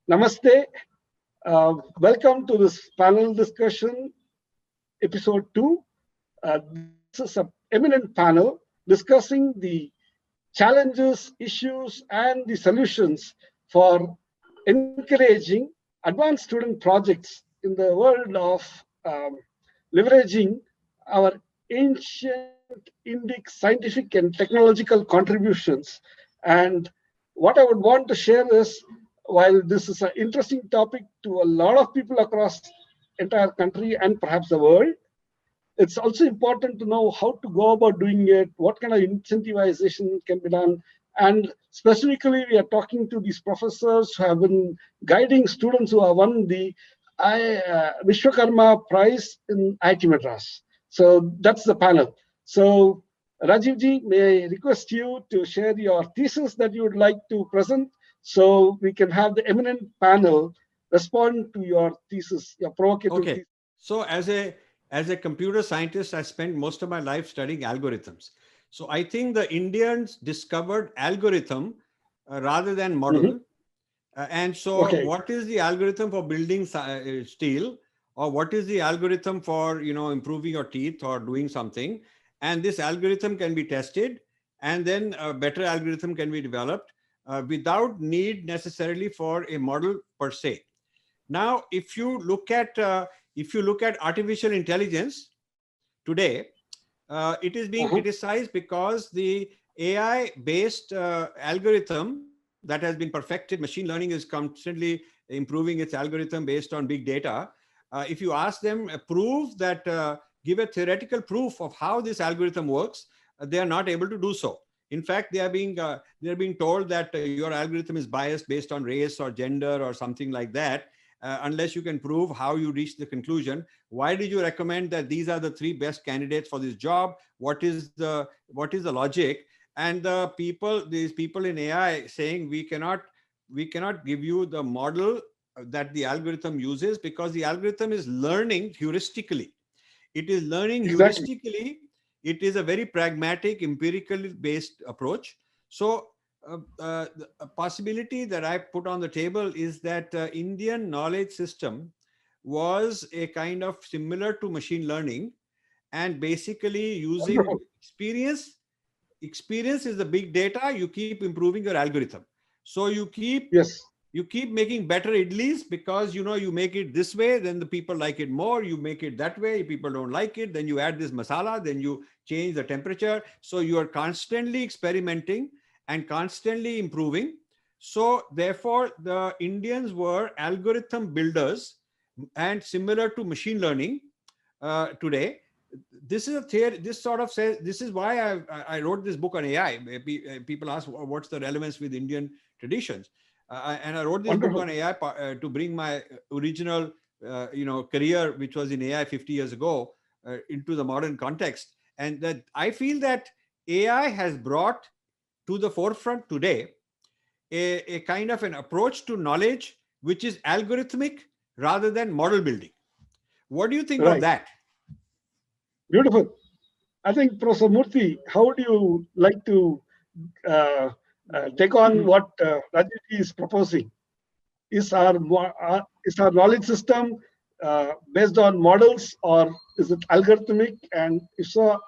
Namaste. Welcome to this panel discussion, episode 2. This is an eminent panel discussing the challenges, issues, and the solutions for encouraging advanced student projects in the world of leveraging our ancient Indic scientific and technological contributions. And what I would want to share is, while this is an interesting topic to a lot of people across entire country and perhaps the world, it's also important to know how to go about doing it, what kind of incentivization can be done. And specifically, we are talking to these professors who have been guiding students who have won the Vishwakarma Prize in IIT Madras. So that's the panel. So Rajiv ji, may I request you to share your thesis that you would like to present so we can have the eminent panel respond to your thesis, your provocative thesis. So as a computer scientist, I spent most of my life studying algorithms. So I think the Indians discovered algorithm rather than model. And so what is the algorithm for building steel, or what is the algorithm for, improving your teeth or doing something? And this algorithm can be tested, and then a better algorithm can be developed without need necessarily for a model per se. Now, if you look at artificial intelligence today, it is being criticized because the AI-based algorithm that has been perfected, machine learning is constantly improving its algorithm based on big data. If you ask them, give a theoretical proof of how this algorithm works, they are not able to do so. In fact, they are being told that your algorithm is biased based on race or gender or something like that. Unless you can prove how you reach the conclusion. Why did you recommend that these are the 3 best candidates for this job? What is the logic? And these people in AI saying we cannot give you the model that the algorithm uses, because the algorithm is learning heuristically. It is learning heuristically. It is a very pragmatic, empirically based approach. So a possibility that I put on the table is that Indian knowledge system was a kind of similar to machine learning, and basically using experience. Experience is the big data. You keep improving your algorithm. So you keep making better idlis because you make it this way, then the people like it more. You make it that way, people don't like it. Then you add this masala, then you change the temperature. So you are constantly experimenting and constantly improving. So therefore, the Indians were algorithm builders, and similar to machine learning today. This is a theory. This sort of says, this is why I wrote this book on AI. People ask, what's the relevance with Indian traditions? And I wrote this book on AI to bring my original, career, which was in AI 50 years ago, into the modern context. And that I feel that AI has brought to the forefront today a kind of an approach to knowledge which is algorithmic rather than model building. What do you think of that? Beautiful. I think, Professor Murthy, how would you like to take on what Rajiv is proposing? Is our knowledge system based on models, or is it algorithmic? And if so,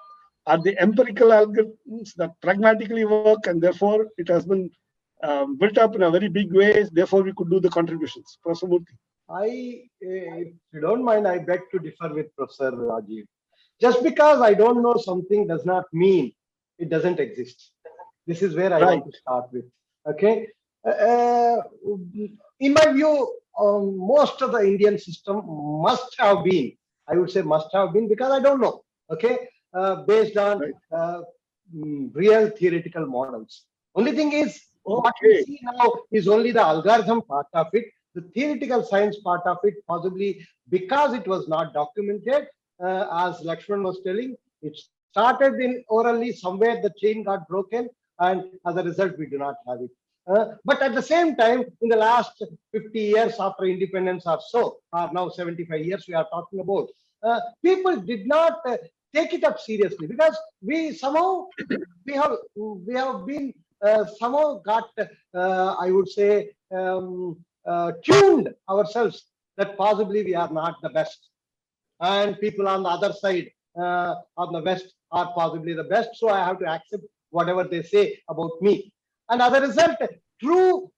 are the empirical algorithms that pragmatically work, and therefore it has been built up in a very big way, therefore we could do the contributions? Professor Murthy. If you don't mind, I beg to differ with Professor Rajiv. Just because I don't know something does not mean it doesn't exist. This is where I want to start with. Okay. In my view, most of the Indian system must have been, I would say must have been, because I don't know. Okay. Based on real theoretical models. Only thing is, what we see now is only the algorithm part of it. The theoretical science part of it, possibly because it was not documented, as Lakshman was telling, it started in orally, somewhere the chain got broken, and as a result, we do not have it. But at the same time, in the last 50 years after independence or so, or now 75 years we are talking about, people did not take it up seriously, because we somehow, we have been somehow got, I would say, tuned ourselves that possibly we are not the best, and people on the other side, on the west, are possibly the best. So I have to accept whatever they say about me. And as a result, true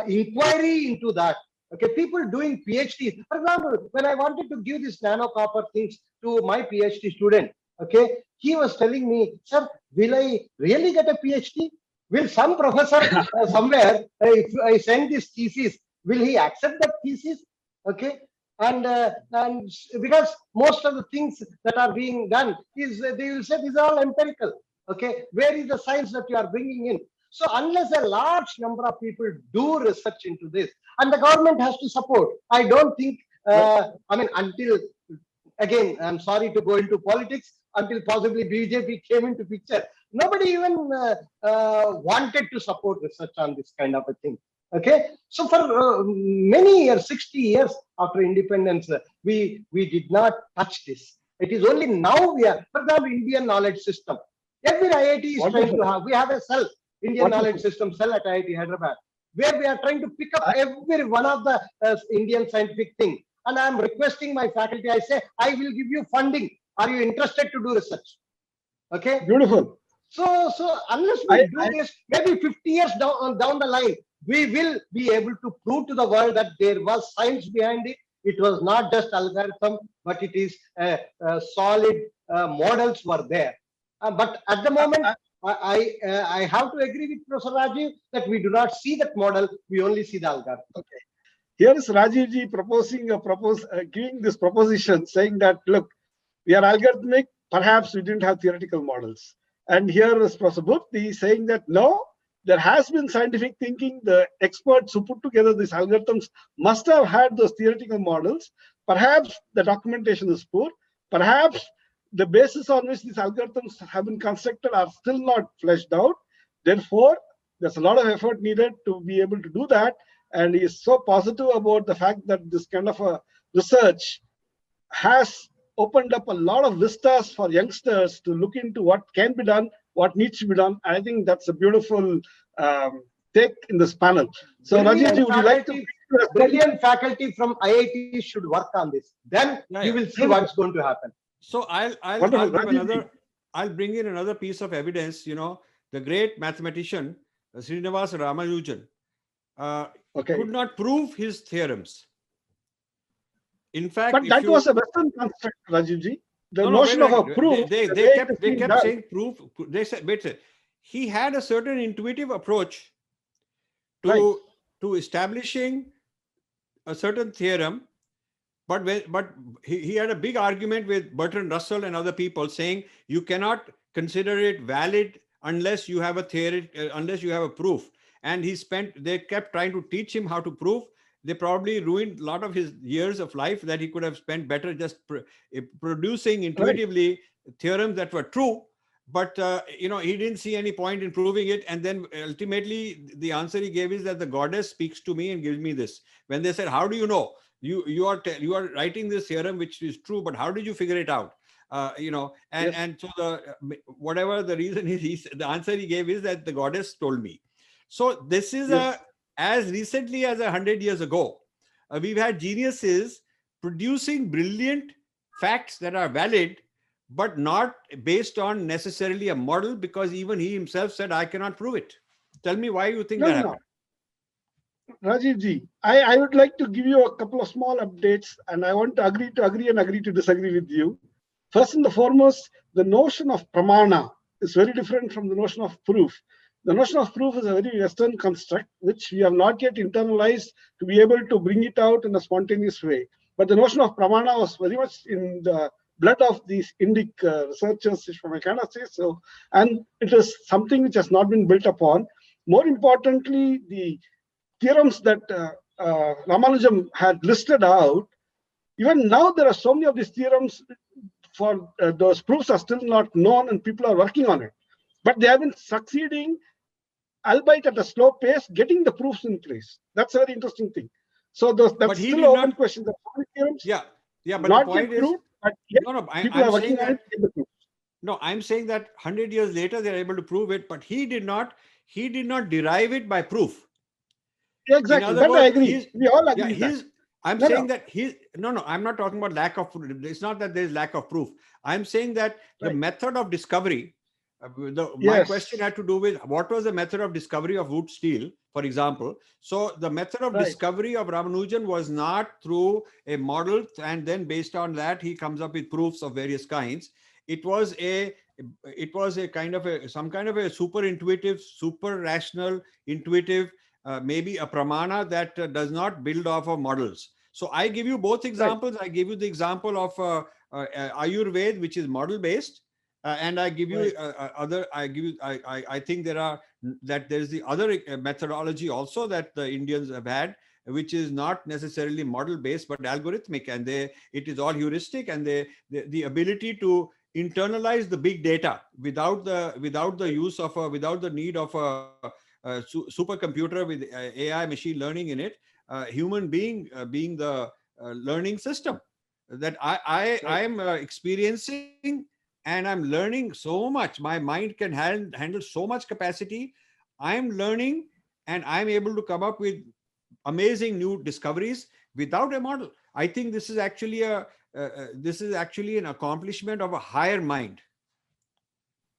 inquiry into that. Okay, people doing PhDs. For example, when I wanted to give this nano copper things to my PhD student, okay, he was telling me, sir, will I really get a PhD? Will some professor somewhere, if I send this thesis, will he accept that thesis? Okay, and because most of the things that are being done is, they will say these are all empirical. Okay, where is the science that you are bringing in? So unless a large number of people do research into this, and the government has to support, I don't think. I mean, until, again, I'm sorry to go into politics, until possibly BJP came into picture, nobody even wanted to support research on this kind of a thing. Okay, so for many years, 60 years after independence, we did not touch this. It is only now we are, for example, Indian knowledge system. Every IIT is trying to have. We have a cell, Indian knowledge system cell at IIT Hyderabad, where we are trying to pick up every one of the Indian scientific thing. And I am requesting my faculty. I say, I will give you funding. Are you interested to do research? Okay. Beautiful. So unless we do this, maybe 50 years down the line, we will be able to prove to the world that there was science behind it. It was not just algorithm, but it is solid models were there. But at the moment, I have to agree with Professor Rajiv that we do not see that model. We only see the algorithm. Okay. Here is Rajiv ji giving this proposition, saying that, look, we are algorithmic. Perhaps we didn't have theoretical models. And here is Professor Bhupti saying that no, there has been scientific thinking. The experts who put together these algorithms must have had those theoretical models. Perhaps the documentation is poor. Perhaps the basis on which these algorithms have been constructed are still not fleshed out. Therefore, there's a lot of effort needed to be able to do that. And he is so positive about the fact that this kind of a research has opened up a lot of vistas for youngsters to look into what can be done, what needs to be done. I think that's a beautiful take in this panel. So, Rajiv, would you like to? Brilliant faculty from IIT should work on this. Then you will see what's going to happen. So I'll bring in another piece of evidence. You know, the great mathematician Srinivasa Ramanujan could not prove his theorems. In fact, but that was a Western construct, Rajiv ji. The notion of a proof. They kept saying proof. They said, wait, he had a certain intuitive approach to establishing a certain theorem, but he had a big argument with Bertrand Russell and other people, saying you cannot consider it valid unless you have a theory, unless you have a proof. And they kept trying to teach him how to prove. They probably ruined a lot of his years of life that he could have spent better just producing intuitively theorems that were true. But he didn't see any point in proving it. And then ultimately, the answer he gave is that the goddess speaks to me and gives me this. When they said, "How do you know? You are writing this theorem which is true, but how did you figure it out?" And so whatever the reason is, the answer he gave is that the goddess told me. So this is as recently as 100 years ago, we've had geniuses producing brilliant facts that are valid, but not based on necessarily a model, because even he himself said, I cannot prove it. Tell me why you think that happened. Rajiv ji, I would like to give you a couple of small updates, and I want to agree and agree to disagree with you. First and the foremost, the notion of pramana is very different from the notion of proof. The notion of proof is a very Western construct, which we have not yet internalized to be able to bring it out in a spontaneous way. But the notion of pramana was very much in the blood of these Indic researchers, if I cannot say so. And it is something which has not been built upon. More importantly, the theorems that Ramanujam had listed out, even now there are so many of these theorems for those proofs are still not known and people are working on it. But they have been succeeding, albeit at a slow pace, getting the proofs in place. That's a very interesting thing. So that's still an open question. Yeah, but not the point yet is, proved, but yet people are working on it. No, I'm saying that 100 years later they're able to prove it, but he did not derive it by proof. In Exactly. other That I words, agree. We all yeah, agree with that. I'm No, saying no. that no, I'm not talking about lack of, it's not that there's lack of proof. I'm saying that the Right. method of discovery, my question Yes. had to do with what was the method of discovery of root steel, for example. So the method of Right. discovery of Ramanujan was not through a model, and then based on that, he comes up with proofs of various kinds. It was a, it was a kind of some kind of a super intuitive, super rational, intuitive, maybe a pramana that does not build off of models. So I give you both Right. examples. I give you the example of Ayurveda, which is model based, and I give you Right. other. I give you. I think there are, that there is the other methodology also that the Indians have had, which is not necessarily model based but algorithmic, and it is all heuristic, and the ability to internalize the big data without the Right. use of without the need of a supercomputer with AI machine learning in it, human being being the learning system that I Right. am experiencing, and I'm learning so much. My mind can handle so much capacity. I'm learning, and I'm able to come up with amazing new discoveries without a model. I think this is actually an accomplishment of a higher mind.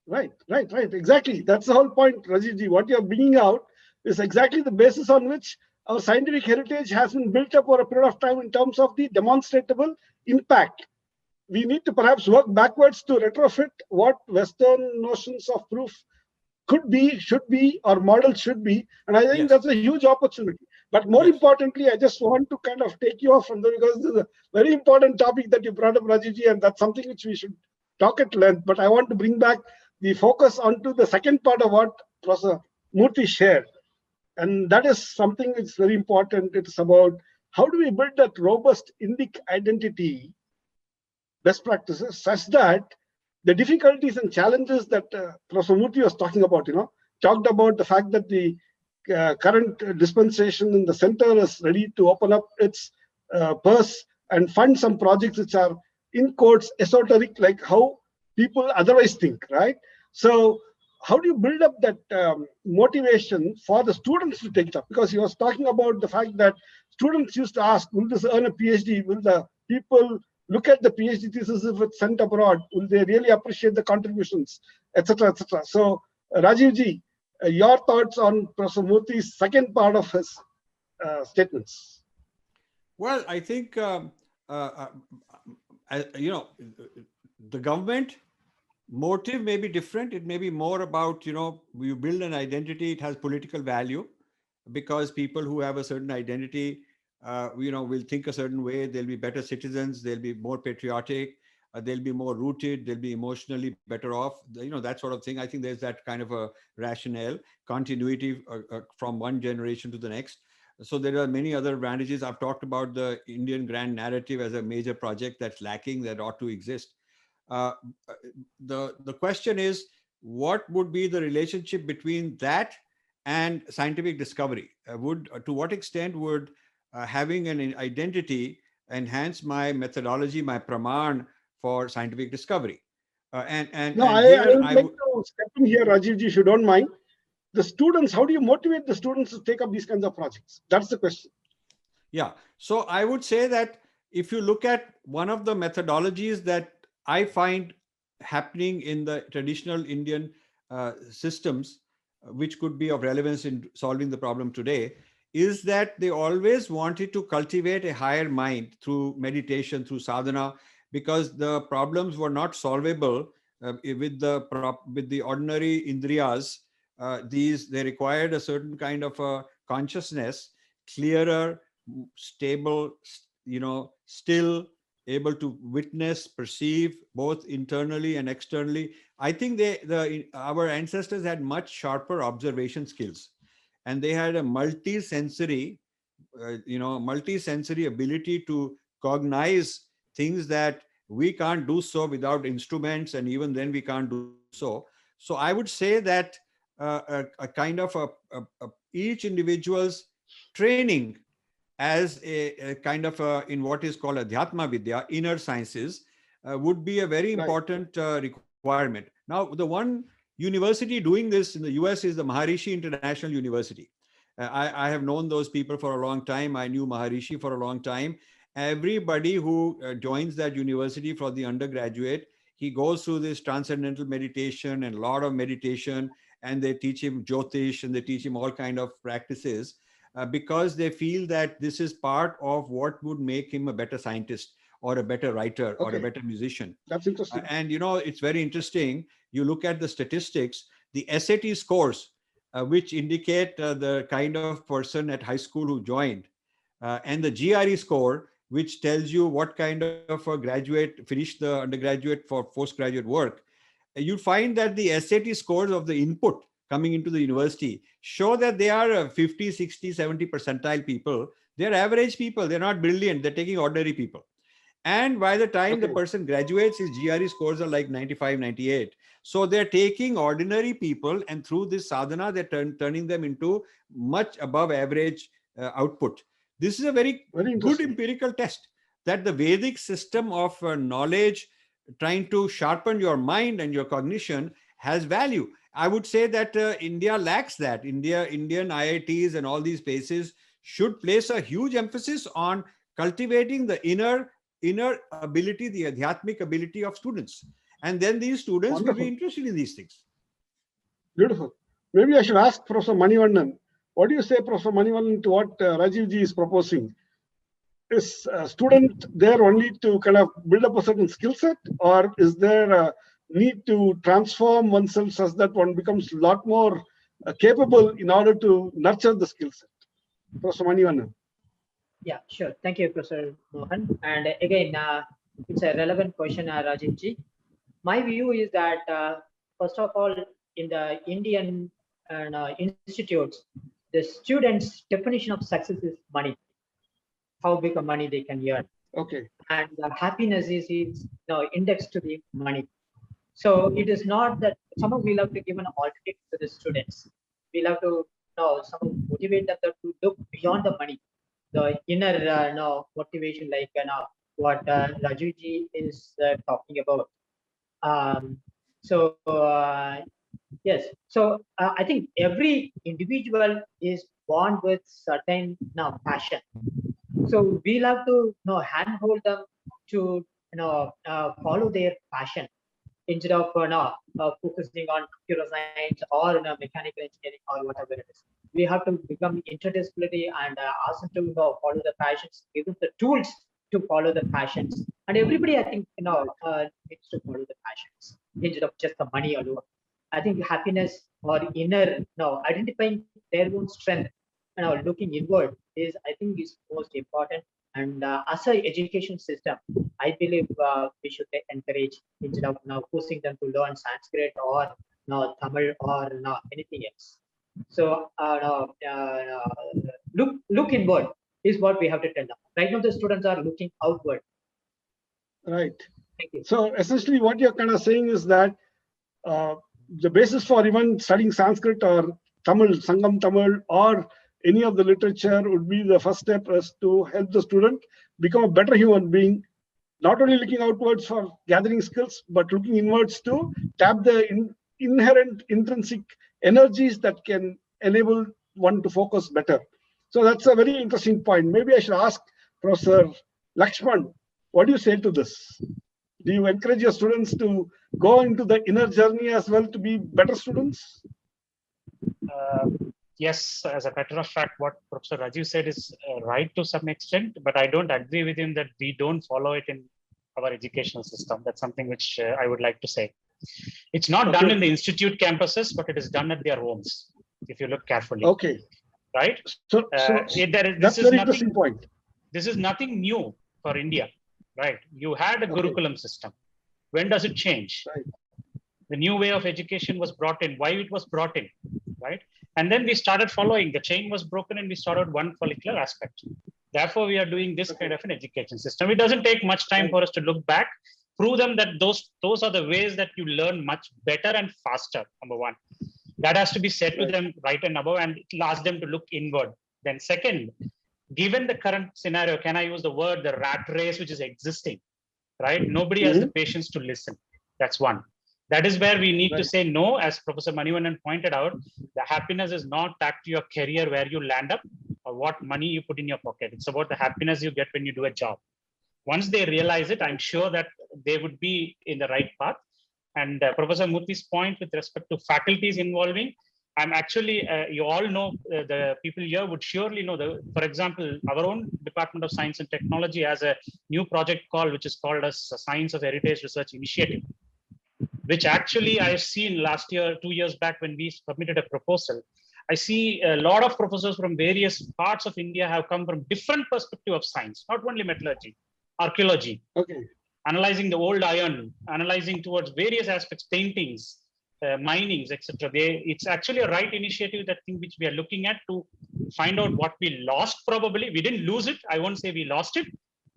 Right, right, right. Exactly. That's the whole point, Rajivji. What you're bringing out is exactly the basis on which our scientific heritage has been built up over a period of time in terms of the demonstrable impact. We need to perhaps work backwards to retrofit what Western notions of proof could be, should be, or model should be. And I think Yes, that's a huge opportunity. But more yes. importantly, I just want to kind of take you off from there because this is a very important topic that you brought up, Rajiji, and that's something which we should talk at length. But I want to bring back the focus onto the second part of what Professor Murthy shared. And that is something which is very important. It's about how do we build that robust Indic identity best practices such that the difficulties and challenges that Professor Murthy was talking about, talked about the fact that the current dispensation in the center is ready to open up its purse and fund some projects which are in quotes esoteric, like how people otherwise think, right? So how do you build up that motivation for the students to take it up? Because he was talking about the fact that students used to ask, will this earn a PhD? Will the people look at the PhD thesis if it's sent abroad? Will they really appreciate the contributions, etc., etc.? So, Rajiv ji, your thoughts on Professor Murthy's second part of his statements? Well, I think uh, you know, the government motive may be different. It may be more about, you build an identity, it has political value, because people who have a certain identity, will think a certain way. They'll be better citizens. They'll be more patriotic. They'll be more rooted. They'll be emotionally better off. That sort of thing. I think there's that kind of a rationale, continuity from one generation to the next. So there are many other advantages. I've talked about the Indian grand narrative as a major project that's lacking, that ought to exist. Uh, the question is, what would be the relationship between that and scientific discovery? Would To what extent would having an identity enhance my methodology, my praman for scientific discovery? No, And I here would I like would, to step in here, Rajiv ji, if you don't mind. The students, how do you motivate the students to take up these kinds of projects? That's the question. yeah. So I would say that if you look at one of the methodologies that I find happening in the traditional Indian systems, which could be of relevance in solving the problem today, is that they always wanted to cultivate a higher mind through meditation, through sadhana, because the problems were not solvable with the ordinary indriyas. They required a certain kind of a consciousness, clearer, stable, still able to witness, perceive both internally and externally. I think our ancestors had much sharper observation skills, and they had a multi-sensory ability to cognize things that we can't do so without instruments, and even then we can't do so. So I would say that a kind of each individual's training as a kind of in what is called adhyatma vidya, inner sciences, would be a very Right. important requirement. Now, the one university doing this in the US is the Maharishi International University. I have known those people for a long time. I knew Maharishi for a long time. Everybody who joins that university for the undergraduate, he goes through this transcendental meditation and a lot of meditation, and they teach him Jyotish and they teach him all kind of practices because they feel that this is part of what would make him a better scientist or a better writer or a better musician. That's interesting. And it's very interesting. You look at the statistics, the SAT scores, which indicate the kind of person at high school who joined, and the GRE score, which tells you what kind of a graduate finished the undergraduate for postgraduate work. You find that the SAT scores of the input coming into the university show that they are 50, 60, 70 percentile people. They're average people. They're not brilliant. They're taking ordinary people. And by the time the person graduates, his GRE scores are like 95, 98. So they're taking ordinary people, and through this sadhana, they're turning them into much above average output. This is a very good empirical test that the Vedic system of knowledge, trying to sharpen your mind and your cognition, has value. I would say that India lacks that. Indian IITs and all these places should place a huge emphasis on cultivating the inner ability, the adhyatmic ability of students. And then these students will be interested in these things. Beautiful. Maybe I should ask Professor Manivannan, what do you say, Professor Manivannan, to what Rajiv ji is proposing? Is a student there only to kind of build up a certain skill set, or is there a need to transform oneself such that one becomes a lot more capable in order to nurture the skill set? Professor Manivannan. Yeah, sure. Thank you, Professor Mohan. And again, it's a relevant question, Rajiv ji. My view is that, first of all, in the Indian institutes, the students' definition of success is money. How big of money they can earn. And happiness is indexed to the money. So it is not that somehow we'll have to give an alternative to the students. We'll have to somehow motivate them to look beyond the money. The inner motivation, like what Raju ji is talking about. Yes, so I think every individual is born with certain passion. So we'll have to handhold them to follow their passion instead of focusing on computer science or mechanical engineering or whatever it is. We have to become interdisciplinary and ask them to follow the passions, give them the tools to follow the passions. And everybody, I think, needs to follow the passions instead of just the money alone. I think happiness or inner, identifying their own strength, looking inward is, I think, is most important. And as an education system, I believe we should encourage instead of forcing them to learn Sanskrit or Tamil or anything else. So look inward is what we have to tell them. Right now, the students are looking outward. Right. Thank you. So essentially, what you're kind of saying is that the basis for even studying Sanskrit or Tamil, Sangam Tamil, or any of the literature would be the first step is to help the student become a better human being, not only looking outwards for gathering skills, but looking inwards to tap the inherent intrinsic energies that can enable one to focus better. So that's a very interesting point. Maybe I should ask Professor Lakshman, what do you say to this? Do you encourage your students to go into the inner journey as well to be better students? Yes, as a matter of fact, what Professor Rajiv said is right to some extent, but I don't agree with him that we don't follow it in our educational system. That's something which I would like to say. It's not done in the institute campuses, but it is done at their homes, if you look carefully. Right? So that's a very interesting point. This is nothing new for India, right? You had a curriculum system. When does it change? Right. The new way of education was brought in. Why it was brought in, right? And then we started following. The chain was broken and we started one particular aspect. Therefore, we are doing this kind of an education system. It doesn't take much time for us to look back, prove them that those are the ways that you learn much better and faster, number one. That has to be said to them right and above, and it'll ask them to look inward. Then second, given the current scenario, can I use the word, the rat race which is existing, right? Nobody has the patience to listen. That's one. That is where we need to Right. say no, as Professor Manivannan pointed out. The happiness is not back to your career where you land up or what money you put in your pocket. It's about the happiness you get when you do a job. Once they realize it, I'm sure that they would be in the right path. And Professor Murthy's point with respect to faculties involving, I'm actually, you all know, the people here would surely know, for example, our own Department of Science and Technology has a new project which is called as Science of Heritage Research Initiative, which actually I've seen last year, 2 years back when we submitted a proposal. I see a lot of professors from various parts of India have come from different perspective of science, not only metallurgy, archaeology, Okay. analyzing the old iron, analyzing towards various aspects, paintings, minings, etc. It's actually a right initiative, that thing which we are looking at to find out what we lost. Probably we didn't lose it. I won't say we lost it.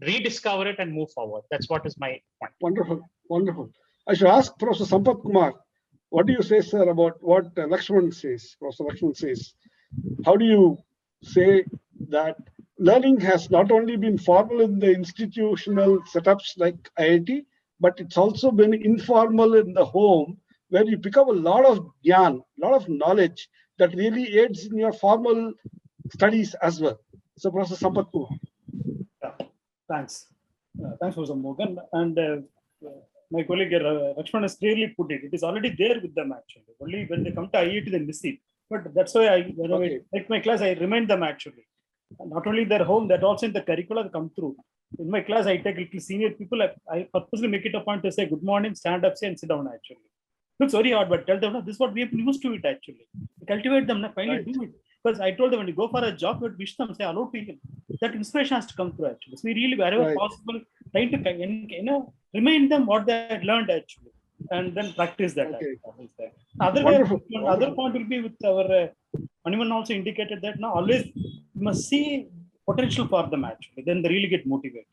Rediscover it and move forward. That's what is my point. Wonderful. Wonderful. I should ask Professor Sampath Kumar, what do you say, sir, about what Lakshman says? Professor Lakshman says, how do you say that learning has not only been formal in the institutional setups like IIT, but it's also been informal in the home, where you pick up a lot of gyan, a lot of knowledge that really aids in your formal studies as well. So, Professor Sampath Kumar. Yeah, thanks. Thanks, Professor Morgan. And my colleague Lakshman has clearly put it. It is already there with them actually. Only when they come to IIT, they miss it. But that's why when I take my class, I remind them actually. Not only in their home, that also in the curricula come through. In my class, I take little senior people. I purposely make it a point to say good morning, stand up, say, and sit down actually. Looks very hard, but tell them, no, this is what we have been used to it actually. Cultivate them, finally do it. Because I told them when you go for a job, you wish them, say hello to him. That inspiration has to come through actually. So we really, wherever possible, trying to remind them what they had learned actually, and then practice that. Other point will be with our anyone also indicated that now always you must see potential for them actually. Then they really get motivated.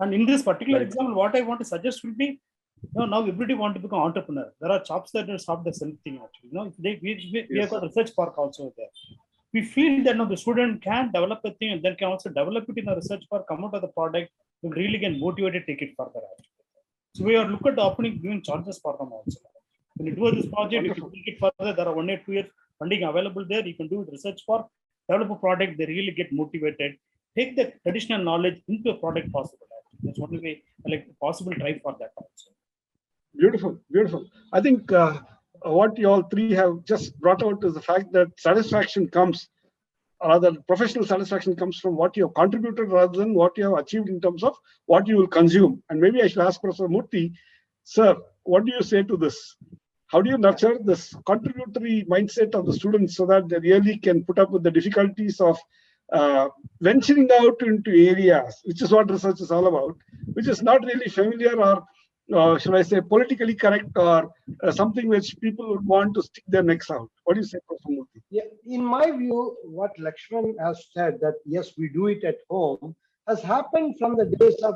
And in this particular example, what I want to suggest will be, now everybody want to become entrepreneur. There are jobs that will stop the same thing actually. We have got research park also there. We feel that the student can develop a thing and then can also develop it in a research park, come out of the product, will really get motivated to take it further actually. So we are looking at the opening, giving charges for them also. When you do this project, if you take it further, there are 1 or 2 years funding available there. You can do research for, develop a product, they really get motivated. Take the traditional knowledge into a product possible. That's what we like possible try for that also. Beautiful, beautiful. I think what you all three have just brought out is the fact that satisfaction comes, or rather professional satisfaction comes from what you have contributed rather than what you have achieved in terms of what you will consume. And maybe I should ask Professor Murthy, sir, what do you say to this? How do you nurture this contributory mindset of the students so that they really can put up with the difficulties of venturing out into areas, which is what research is all about, which is not really familiar or should I say politically correct or something which people would want to stick their necks out? What do you say, Professor Murthy? Yeah, in my view, what Lakshman has said, that yes, we do it at home, has happened from the days of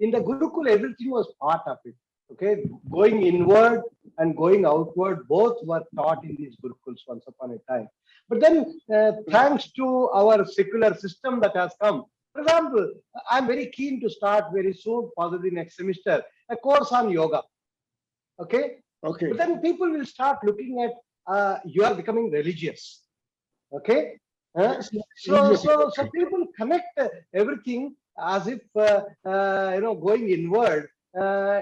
in the Gurukul, everything was part of it. Okay, going inward and going outward, both were taught in these Gurukuls once upon a time. But then, thanks to our secular system that has come, for example, I'm very keen to start very soon, possibly next semester, a course on yoga. Okay. But then people will start looking at you are becoming religious. Okay. So people connect everything as if going inward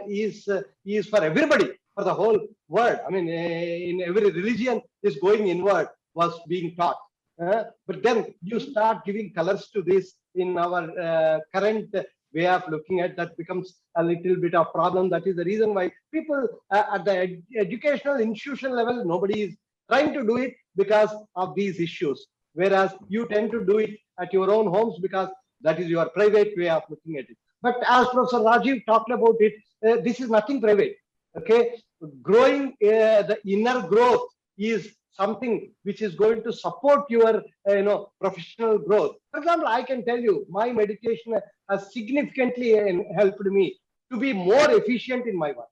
is for everybody, for the whole world. I mean, in every religion, this going inward was being taught. But then you start giving colors to this in our current way of looking at that, becomes a little bit of problem. That is the reason why people at the educational institution level, nobody is trying to do it because of these issues. Whereas you tend to do it at your own homes because that is your private way of looking at it. But as Professor Rajiv talked about it, this is nothing private. Okay, growing the inner growth is something which is going to support your professional growth. For example, I can tell you my meditation has significantly helped me to be more efficient in my work.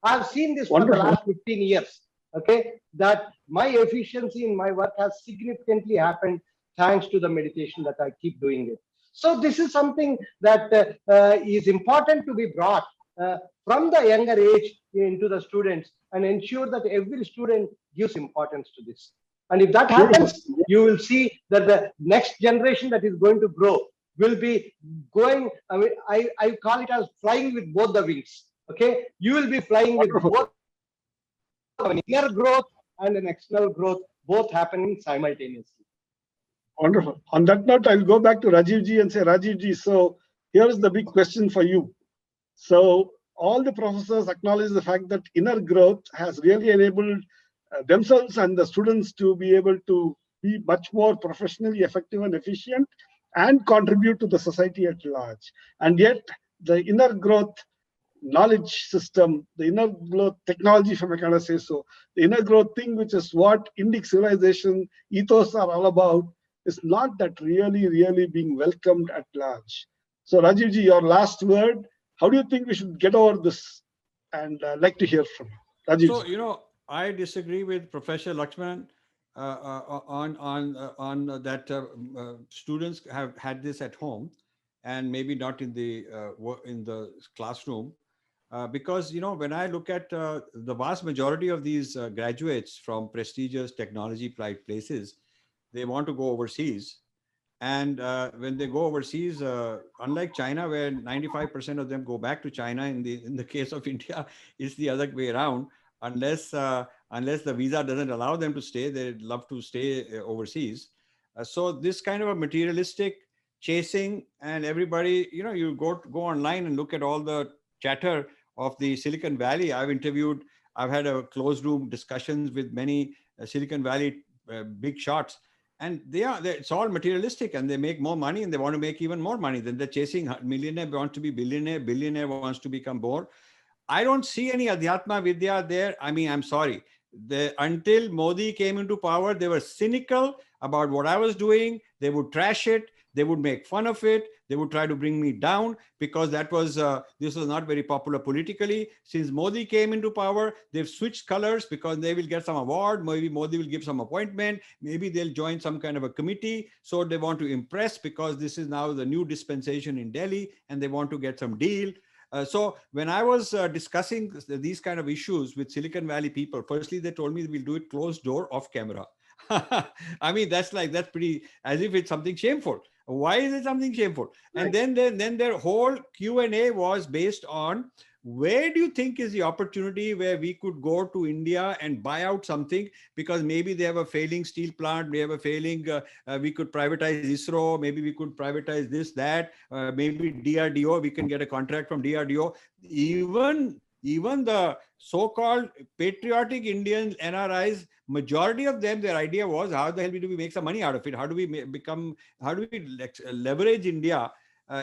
I've seen this for the last 15 years. Okay, that my efficiency in my work has significantly happened thanks to the meditation that I keep doing it. So this is something that is important to be brought from the younger age into the students and ensure that every student gives importance to this. And if that happens, you will see that the next generation that is going to grow will be going, I mean, I call it as flying with both the wings. Okay, you will be flying with both an inner growth and an external growth, both happening simultaneously. Wonderful. On that note, I'll go back to Rajiv ji and say, Rajiv ji, so here's the big question for you. So all the professors acknowledge the fact that inner growth has really enabled themselves and the students to be able to be much more professionally effective and efficient and contribute to the society at large. And yet the inner growth knowledge system, the inner growth technology, if I kind of say so, the inner growth thing, which is what Indic civilization ethos are all about, is not that really being welcomed at large. So Rajivji, your last word, how do you think we should get over this? And like to hear from you. Rajivji. So, I disagree with Professor Lakshman on that students have had this at home and maybe not in the classroom. Because when I look at the vast majority of these graduates from prestigious technology places, they want to go overseas. And when they go overseas, unlike China, where 95% of them go back to China, in the case of India, it's the other way around. Unless the visa doesn't allow them to stay, they'd love to stay overseas. So this kind of a materialistic chasing, and everybody, you go online and look at all the chatter of the Silicon Valley. I've had a closed room discussions with many Silicon Valley big shots, and it's all materialistic, and they make more money, and they want to make even more money. Then they're chasing millionaire wants to be billionaire wants to become more. I don't see any Adhyatma Vidya there. I mean, I'm sorry. Until Modi came into power, they were cynical about what I was doing. They would trash it. They would make fun of it. They would try to bring me down because this was not very popular politically. Since Modi came into power, they've switched colors because they will get some award. Maybe Modi will give some appointment. Maybe they'll join some kind of a committee. So they want to impress because this is now the new dispensation in Delhi and they want to get some deal. So when I was discussing these kind of issues with Silicon Valley people, firstly, they told me we'll do it closed door off camera. I mean, that's pretty, as if it's something shameful. Why is it something shameful? Right. And then their whole Q&A was based on, where do you think is the opportunity where we could go to India and buy out something, because maybe they have a failing steel plant, we have a failing, we could privatize ISRO, maybe we could privatize this, that, maybe DRDO, we can get a contract from DRDO. Even the so-called patriotic Indian NRIs, majority of them, their idea was, how the hell do we make some money out of it? How do we leverage India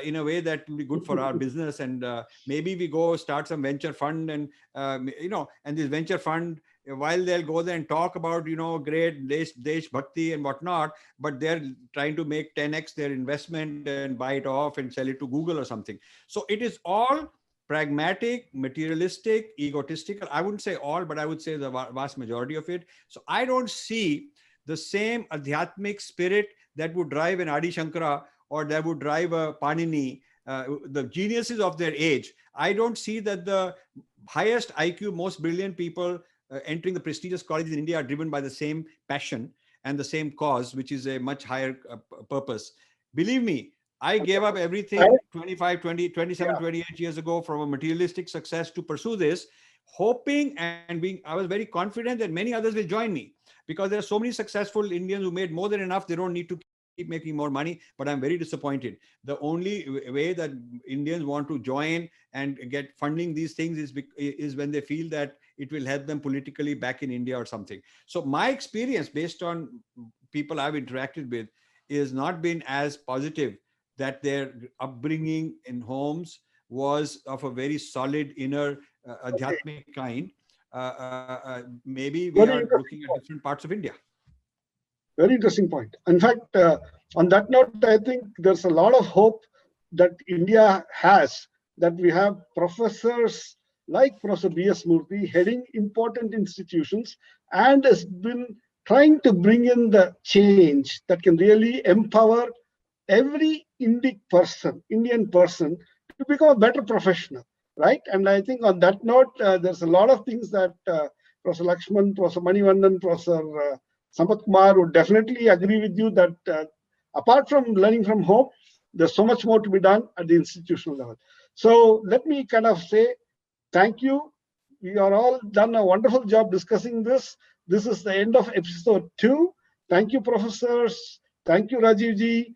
in a way that will be good for our business? And maybe we go start some venture fund, and and this venture fund, while they'll go there and talk about great desh bhakti and whatnot, but they're trying to make 10x their investment and buy it off and sell it to Google or something. So it is all pragmatic, materialistic, egotistical. I wouldn't say all, but I would say the vast majority of it. So I don't see the same adhyatmic spirit that would drive an Adi Shankara or that would drive a Panini, the geniuses of their age. I don't see that the highest IQ, most brilliant people entering the prestigious colleges in India are driven by the same passion and the same cause, which is a much higher purpose. Believe me, I gave up everything 25, 20, 27, 28 years ago from a materialistic success to pursue this, hoping and I was very confident that many others will join me, because there are so many successful Indians who made more than enough. They don't need to keep making more money, but I'm very disappointed. The only way that Indians want to join and get funding these things is when they feel that it will help them politically back in India or something. So my experience, based on people I've interacted with, is not been as positive, that their upbringing in homes was of a very solid inner adhyatmic kind. Maybe we are looking at different parts of India. Very interesting point. In fact, on that note, I think there's a lot of hope that India has, that we have professors like Professor B.S. Murthy heading important institutions and has been trying to bring in the change that can really empower every Indian person to become a better professional. right? And I think on that note, there's a lot of things that Professor Lakshman, Professor Manivandan, Professor Sampath Kumar would definitely agree with you that apart from learning from home, there's so much more to be done at the institutional level. So let me kind of say thank you. We are all done a wonderful job discussing this. This is the end of episode 2. Thank you, professors. Thank you, Rajiv ji.